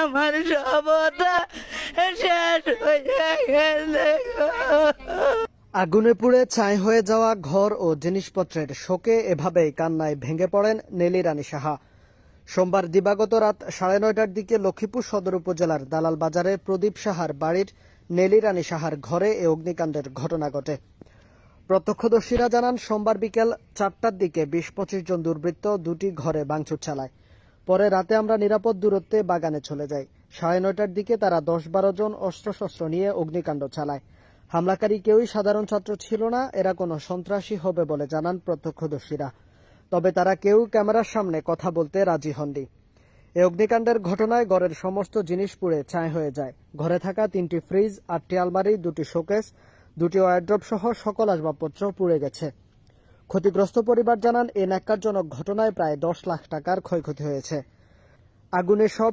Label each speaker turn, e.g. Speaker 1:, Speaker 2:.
Speaker 1: আমার সবটা শেষ হয়ে গেছে গো।
Speaker 2: আগুনে পুড়ে ছাই হয়ে যাওয়া ঘর ও জিনিসপত্রের শোকে এভাবেই কান্নায় ভেঙে পড়েন নেলি রানী সাহা। সোমবার দিবাগত রাত 9:30টার দিকে লক্ষ্মীপুর সদর উপজেলার দালাল বাজারে প্রদীপ সাহার বাড়ির নেলি রানী সাহার ঘরে এ অগ্নিকাণ্ডের ঘটনা ঘটে। প্রত্যক্ষদর্শীরা জানান, সোমবার বিকেল 4টার দিকে 20-25 জন দুর্বৃত্ত দুটি ঘরে ভাঙচুর চালায়। পরে রাতে আমরা নিরাপদ দূরত্বে বাগানে চলে যাই। 9:30টার দিকে তারা 10-12 জন অস্ত্রশস্ত্র নিয়ে অগ্নিকাণ্ড চালায়। হামলাকারী কেউই সাধারণ ছাত্র ছিল না, এরা কোনো সন্ত্রাসী হবে বলে জানান প্রত্যক্ষদর্শীরা। তবে তারা কেউ ক্যামেরার সামনে কথা বলতে রাজি হননি। এই অগ্নিকাণ্ডের ঘটনায় ঘরের সমস্ত জিনিস পুড়ে ছাই হয়ে যায়। ঘরে থাকা 3টি ফ্রিজ, 8টি আলমারি, 2টি শোকেস, 2টি ওয়ারড্রপ সহ সকল আসবাবপত্র পুড়ে গেছে। ক্ষতিগ্রস্ত পরিবার জানান, এই ন্যাক্কারজনক ঘটনায় প্রায় 10 লাখ টাকার ক্ষয়ক্ষতি হয়েছে। আগুনে সব